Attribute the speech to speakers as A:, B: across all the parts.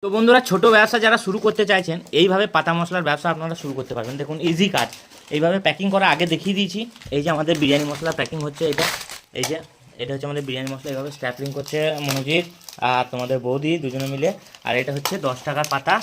A: তো বন্ধুরা, ছোট ব্যবসা যারা শুরু করতে চাইছেন, এইভাবে পাতা মশলার ব্যবসা আপনারা শুরু করতে পারবেন। দেখুন, ইজি কাজ। এইভাবে প্যাকিং করা আগে দেখিয়ে দিয়েছি। এই যে আমাদের বিরিয়ানি মশলা প্যাকিং হচ্ছে, এটা হচ্ছে আমাদের বিরিয়ানি মশলা। এইভাবে স্ট্যাপলিং করছে মনোজিৎ আর তোমাদের বৌদি দুজনে মিলে। আর এটা হচ্ছে 10 টাকার পাতা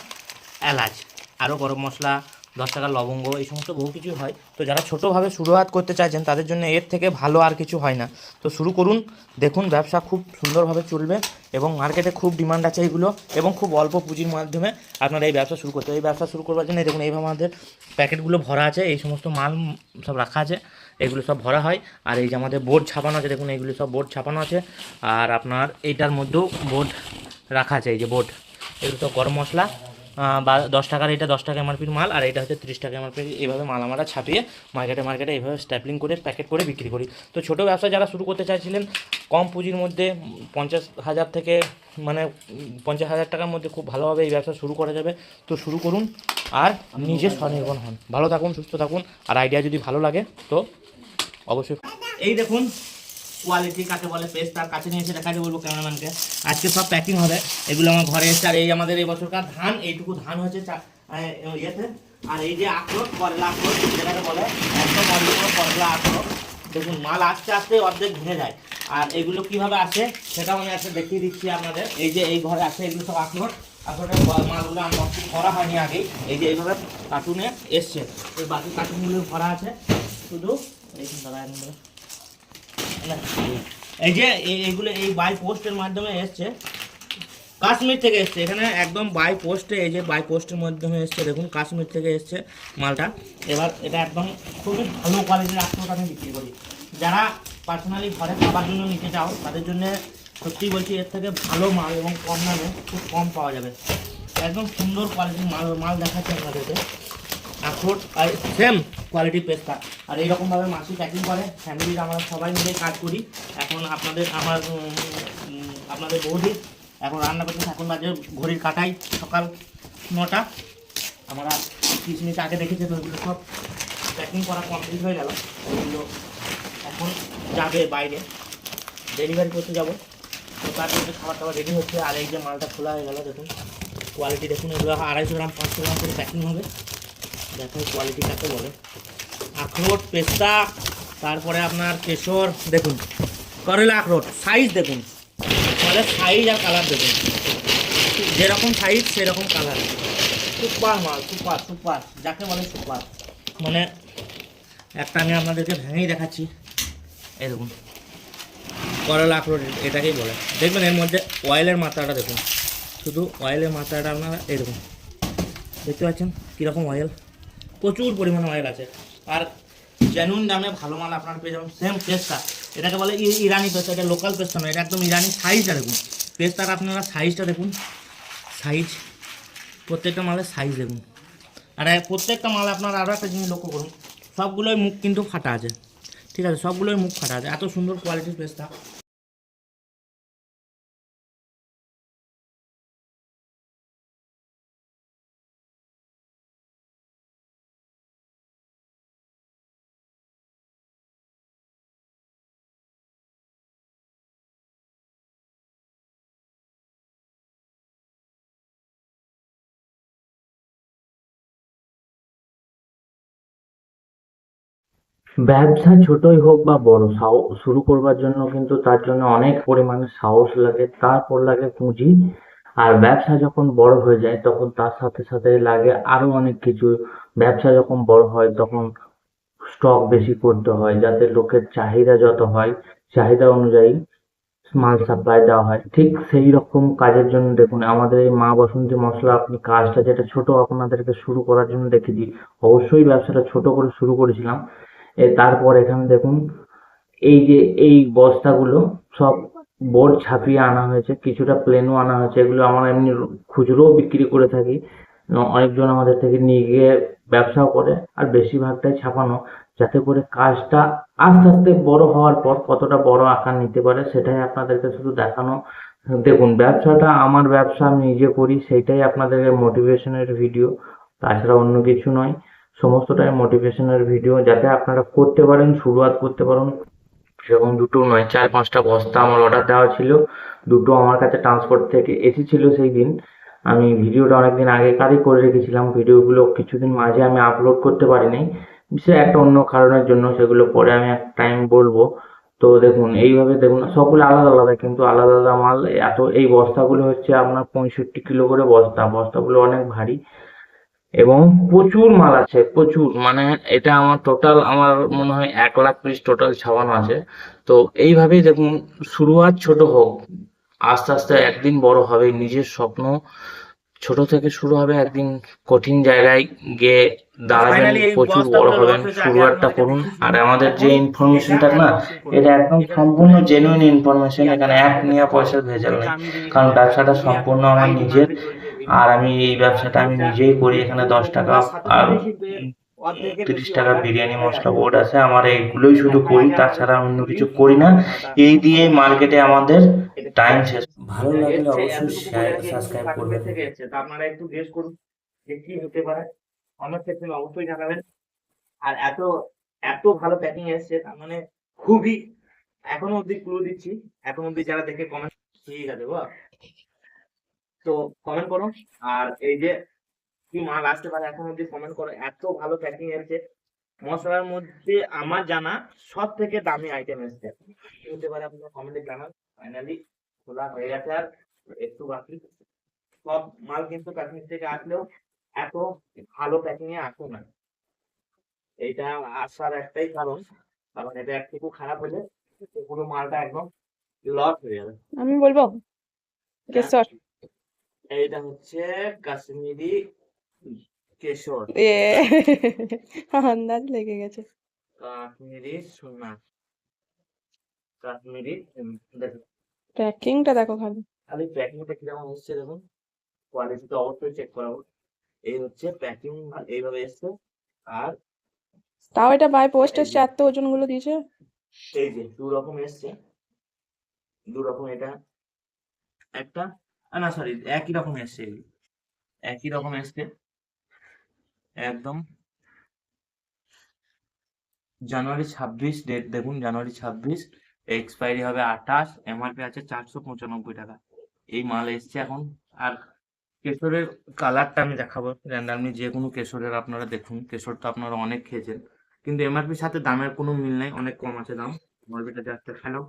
A: এলাচ, আরও গরম মশলা, 10 টাকার লবঙ্গ, এই সমস্ত বহু কিছু হয়। তো যারা ছোটোভাবে শুরুয়াত করতে চাইছেন তাদের জন্য এর থেকে ভালো আর কিছু হয় না। তো শুরু করুন, দেখুন ব্যবসা খুব সুন্দরভাবে চলবে এবং মার্কেটে খুব ডিমান্ড আছে এইগুলো, এবং খুব অল্প পুঁজির মাধ্যমে আপনারা এই ব্যবসা শুরু করতে। এই ব্যবসা শুরু করবার জন্য দেখুন, এইভাবে আমাদের প্যাকেটগুলো ভরা আছে, এই সমস্ত মাল সব রাখা আছে, এগুলো সব ভরা হয়। আর এই যে আমাদের বোর্ড ছাপানো আছে, দেখুন এইগুলো সব বোর্ড ছাপানো আছে। আর আপনার এইটার মধ্যেও বোর্ড রাখা আছে, এই যে বোর্ড, এগুলো তো গরম মশলা বা 10 টাকার, এটা 10 টাকা এমআরপির মাল, আর এটা হচ্ছে 30 টাকা এমআরপি। এইভাবে মাল আমরা ছাপিয়ে মার্কেটে এইভাবে স্ট্যাপলিং করে প্যাকেট করে বিক্রি করি। তো ছোটো ব্যবসা যারা শুরু করতে চাইছিলেন, কম পুঁজির মধ্যে 50,000 থেকে 50,000 টাকার মধ্যে খুব ভালোভাবে এই ব্যবসা শুরু করা যাবে। তো শুরু করুন আর নিজে স্বনির্ভর হন। ভালো থাকুন, সুস্থ থাকুন। আর আইডিয়া যদি ভালো লাগে তো অবশ্যই। এই দেখুন কোয়ালিটি কাকে বলে, পেস্ট তার কাছে নিয়ে এসে দেখাতে বলবো ক্যামেরাম্যানকে। আজকে সব প্যাকিং হবে, এগুলো আমার ঘরে এসছে। আর এই আমাদের এই বছরকার ধান, এইটুকু ধান হয়েছে ইয়েতে। আর এই যে আখরোট, করলা আখরোট যেটাকে বলে, একদম অরিজিনাল করলা আখরোট। দেখুন মাল আস্তে আস্তে অর্ধেক ভেঙে যায়। আর এগুলো কিভাবে আসে সেটাও আমি একটা দেখিয়ে দিচ্ছি আপনাদের। এই যে এই ঘরে আছে, এগুলো সব আখরোটের মালগুলো আনবক্সিং করা হয়নি আগেই। এই যে এইভাবে কার্টুনে এসছে, এই বাকি কার্টুনগুলো ভরা আছে। শুধু এই এই যে এইগুলো এই বাই পোস্টের মাধ্যমে এসছে, কাশ্মীর থেকে এসছে। এখানে একদম বাই পোস্টে, এই যে বাই পোস্টের মাধ্যমে এসছে, দেখুন কাশ্মীর থেকে এসছে মালটা। এবার এটা একদম খুবই ভালো কোয়ালিটির আখরোট আমি বিক্রি করি। যারা পার্সোনালি ঘরে খাবার জন্য নিতে চাও তাদের জন্য সত্যিই বলছি, এর থেকে ভালো মাল এবং কম দামে খুব কম পাওয়া যাবে। একদম সুন্দর কোয়ালিটির মাল দেখাচ্ছে আপনাদেরকে। আখরোট আর সেম কোয়ালিটি পেস্তা। আর এইরকমভাবে মাসি প্যাকিং করে, ফ্যামিলির আমরা সবাই মিলে কাজ করি। এখন আপনাদের বৌদি এখন রান্না করতে, এখন বাজে ঘড়ির কাটাই সকাল 9টা। আমরা 30 মিনিট আগে দেখেছি। তো ওইগুলো সব প্যাকিং করা কমপ্লিট হয়ে গেল। ওইগুলো এখন যাবে বাইরে, ডেলিভারি করতে যাব। তো তার জন্য খাবার টাবার রেডি হচ্ছে। আর এই যে মালটা খোলা হয়ে গেল, দেখুন কোয়ালিটি দেখুন। এগুলো 250 গ্রাম 500 গ্রাম করে প্যাকিং হবে। দেখুন কোয়ালিটি কাকে বলে, আখরোট, পেস্তা, তারপরে আপনার কেশর। দেখুন করলা আখরোট, সাইজ দেখুন, তাহলে সাইজ আর কালার দেখুন, যেরকম সাইজ সেরকম কালার। সুপার মাল, সুপার সুপার, যাকে বলে সুপার। মানে একটা আমি আপনাদেরকে ভেঙেই দেখাচ্ছি। এই দেখুন করলা আখরোট, এটাকেই বলে। দেখবেন এর মধ্যে অয়েলের মাত্রাটা দেখুন, শুধু অয়েলের মাত্রাটা আপনারা এই দেখুন, দেখতে পাচ্ছেন কীরকম অয়েল, প্রচুর পরিমাণে অয়েল আছে। আর জেনুইন দামে ভালো মাল আপনারা পেয়ে যাবেন। সেম পেস্তা, এটাকে বলে ইরানি পেস্তা, এটা লোকাল পেস্তা নয়, এটা একদম ইরানি। সাইজটা দেখুন, পেস্তার আপনারা সাইজটা দেখুন, সাইজ, প্রত্যেকটা মালের সাইজ দেখুন। আর প্রত্যেকটা মাল আপনারা আরও একটা জিনিস লক্ষ্য করুন, সবগুলোই মুখ কিন্তু ফাটা আছে, ঠিক আছে, সবগুলোই মুখ ফাটা আছে, এত সুন্দর কোয়ালিটির পেস্তা।
B: ব্যবসা ছোটই হোক বা বড়, শুরু করবার জন্য কিন্তু তার জন্য অনেক পরিমাণে সাহস লাগে, তারপর লাগে পুঁজি। আর ব্যবসা যখন বড় হয়ে যায় তখন তার সাথে সাথে লাগে আরো অনেক কিছু। ব্যবসা যখন বড় হয় তখন স্টক বেশি করতে হয়, যাতে লোকের চাহিদা যত হয় চাহিদা অনুযায়ী মাল সাপ্লাই দেওয়া হয়। ঠিক সেই রকম কাজের জন্য দেখুন আমাদের এই মা বাসন্তী মশলা, আপনি কাজটা যেটা ছোট আপনাদেরকে শুরু করার জন্য দেখেছি, অবশ্যই ব্যবসাটা ছোট করে শুরু করেছিলাম। তারপর এখানে দেখুন এই যে এই বস্তাগুলো সব বোর্ড ছাপিয়ে আনা হয়েছে, কিছুটা প্লেনও আনা হয়েছে। এগুলো আমরা এমনি খুচরোও বিক্রি করে থাকি, অনেকজন আমাদের থেকে নিয়ে গিয়ে ব্যবসাও করে। আর বেশিরভাগটাই ছাপানো, যাতে করে কাজটা আস্তে আস্তে বড় হওয়ার পর কতটা বড় আকার নিতে পারে সেটাই আপনাদেরকে শুধু দেখানো। দেখুন ব্যবসাটা আমার ব্যবসা, আমি নিজে করি, সেইটাই আপনাদেরকে মোটিভেশনের ভিডিও, তাছাড়া অন্য কিছু নয়। সমস্তটাই মোটিভেশনের ভিডিও, যাতে আপনারা করতে পারেন, শুরুয়াত করতে পারেন। সেরকম দুটো নয়, 4-5টা বস্তা আমার অর্ডার দেওয়া ছিল, দুটো আমার কাছে ট্রান্সপোর্ট থেকে এসেছিল সেই দিন। আমি ভিডিওটা অনেকদিন আগেকারই করে রেখেছিলাম, ভিডিওগুলো কিছুদিন মাঝে আমি আপলোড করতে পারিনি, সে একটা অন্য কারণের জন্য, সেগুলো পরে আমি এক টাইম বলবো। তো দেখুন এইভাবে দেখুন সবগুলো আলাদা আলাদা, কিন্তু আলাদা আলাদা মাল। এত এই বস্তাগুলো হচ্ছে আপনার 65 কিলো করে বস্তা, বস্তাগুলো অনেক ভারী এবং প্রচুর মাল আছে, প্রচুর, মানে এটা আমার টোটাল আমার মনে হয় 1 লাখ পিস টোটাল ছাপানো আছে। তো এইভাবেই দেখুন, শুরু আর ছোট হোক, আস্তে আস্তে একদিন বড় হবে। নিজের স্বপ্ন ছোট থেকে শুরু হবে, একদিন কঠিন জায়গায় গিয়ে দাঁড়াবেন,
A: ফাইনালি এই
B: প্রচুর বড়
A: বস্তাগুলো লস
B: হবেন।
A: হয়েছে,
B: শুরু
A: আগে
B: একটা
A: আপনাদেরকে
B: করুন।
A: দেখিয়েছি।
B: আর আমাদের যে
A: এখন
B: ইনফরমেশনটা
A: এটা
B: না,
A: আনবক্সিং করবো।
B: এটা একদম
A: এটা
B: সম্পূর্ণ
A: হচ্ছে
B: জেনুইন ইনফরমেশন,
A: কি
B: এখানে
A: আপনারা
B: এক
A: দেখতে
B: নেওয়া
A: পাচ্ছেন,
B: পয়সার ভেজাল
A: এটা
B: নেই।
A: আমি
B: কারণ
A: রিনিয়ার
B: ব্যবসাটা
A: রিনিয়ার
B: সম্পূর্ণ আমার
A: আইডি
B: নিজের,
A: মার্কে চলছে
B: আর
A: রিনিয়ার।
B: আমি এই ব্যবসাটা আমি
A: এটা
B: নিজেই করি। এখানে
A: কিন্তু
B: 10 টাকা
A: তোলার সাথে
B: আর
A: সাথেই কিন্তু এর অর্ধেকের
B: 30
A: বেশি
B: টাকা
A: অর্ডার
B: বিরিয়ানি
A: হয়ে
B: মশলা
A: গেছে।
B: বোর্ড আছে আমার, এইগুলোই শুধু
A: দেখাই
B: করি,
A: আগে
B: তাছাড়া
A: আপনাদেরকে
B: অন্য
A: খুলি
B: কিছু করি না।
A: তারপরে মালটা
B: এই দিয়ে
A: আপনাদের
B: মার্কেটে
A: দেখাবো।
B: আমাদের
A: এটা কি
B: টাইম
A: আছে?
B: শেষ। ভালো
A: এটা
B: লাগলে
A: এসছে
B: অবশ্যই
A: এতটুকু বলে রাখি, এটা কিন্তু
B: সাবস্ক্রাইব
A: কাশ্মীর
B: করবেন।
A: থেকে এসছে। তা আপনারা একটু গেস করুন যে কি হতে পারে, কমেন্ট সেকশনে অবশ্যই জানাবেন। আর এত এত ভালো প্যাকিং এসছে, তার মানে খুবই, এখনো অব্দি ক্লু দিচ্ছি, এখন অব্দি যারা দেখে কমেন্ট, ঠিক আছে বাহ, তো কমেন্ট করো। আর এই যে কি মাল আসতে পারে এখন অব্দি কমেন্ট করো, এত ভালো প্যাকিং এসছে। মশলার মধ্যে আমার জানা সব থেকে দামি আইটেম এসছে, কি হতে পারে আপনারা কমেন্টে জানান। ফাইনালি খোলা হয়ে গেছে, আর একটু বাকি। সব মাল কিন্তু কাশ্মীর থেকে আসলেও এত ভালো প্যাকিং এ আসে না। এইটা আসার একটাই কারণ, কারণ এটা একটু খারাপ হলে পুরো মালটা একদম লস হয়ে যাবে।
C: আমি বলবো
A: এটা
C: কেশর।
A: এইটা হচ্ছে কাশ্মীরি কেশর,
C: এ আন্দাজ লেগে গেছে।
A: কাশ্মীরি সোনা, কাশ্মীরি দেখুন,
C: প্যাকিংটা দেখো খালি।
A: খালি প্যাকিংটা কিরকম এসছে দেখুন, কোয়ালিটি তো অবশ্যই চেক করাবো। এই হচ্ছে প্যাকিং, এইভাবে এসছে। আর
C: তাও এটা বাই পোস্ট
A: এই
C: এসছে,
A: যে
C: এত ওজন গুলো দিয়েছে।
A: এই যে দু রকম এসছে, দু রকম, এটা একটা, না সরি, একই রকম এসছে, একই রকম এসছে একদম। জানুয়ারি 26 ডেট দেখুন, জানুয়ারি 26, এক্সপায়ারি হবে 28, এমআরপি আছে 495 টাকা। এই মাল এসছে এখন। আর কেশরের কালারটা আমি দেখাবো র্যান্ডামলি, যে কোনো কেশরের আপনারা দেখুন, কেশর তো আপনারা অনেক খেয়েছেন, কিন্তু এমআরপির সাথে দামের কোনো মিল নাই, অনেক কম আছে দাম। এমআরপিটা জাস্ট দেখালো,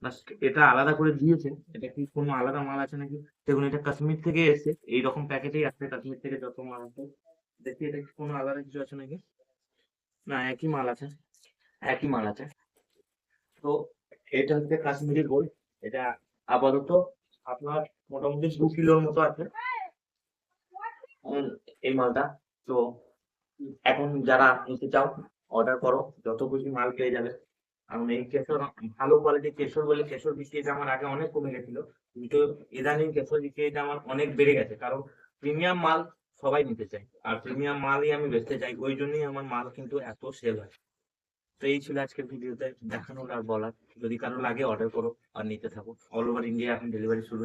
A: জাস্ট এটা আলাদা করে দিয়েছে। এটা কি কোনো আলাদা মাল আছে নাকি? দেখুন এটা কাশ্মীর থেকে এসেছে, এইরকম প্যাকেটেই আসছে কাশ্মীর থেকে যত মাল আছে। দেখি এটা কি কোনো আলাদা কিছু আছে নাকি, না একই মাল আছে, একই মাল আছে। তো এটা হচ্ছে কাশ্মীরি গোল্ড। এটা আপাতত আপনার মোটামুটি 2 কিলোর মতো আছে এই মালটা। তো এখন যারা নিতে চাও অর্ডার করো, যত খুশি মাল পেয়ে যাবে। কারণ এই কেশর ভালো কোয়ালিটির কেশর বলে কেশর বিক্রিটা আমার আগে অনেক কমে গেছিল, কিন্তু ইদানিং কেশর বিক্রিটা আমার অনেক বেড়ে গেছে, কারণ প্রিমিয়াম মাল সবাই নিতে চায়, আর প্রিমিয়াম মালই আমি বেচতে চাই, ওই জন্যই আমার মাল কিন্তু এত সেল হয়। তো এই ছিল আজকের ভিডিওতে দেখানোর আর বলার। যদি কারো লাগে অর্ডার করো আর নিতে থাকো। অল ওভার ইন্ডিয়া এখন ডেলিভারি শুরু হয়ে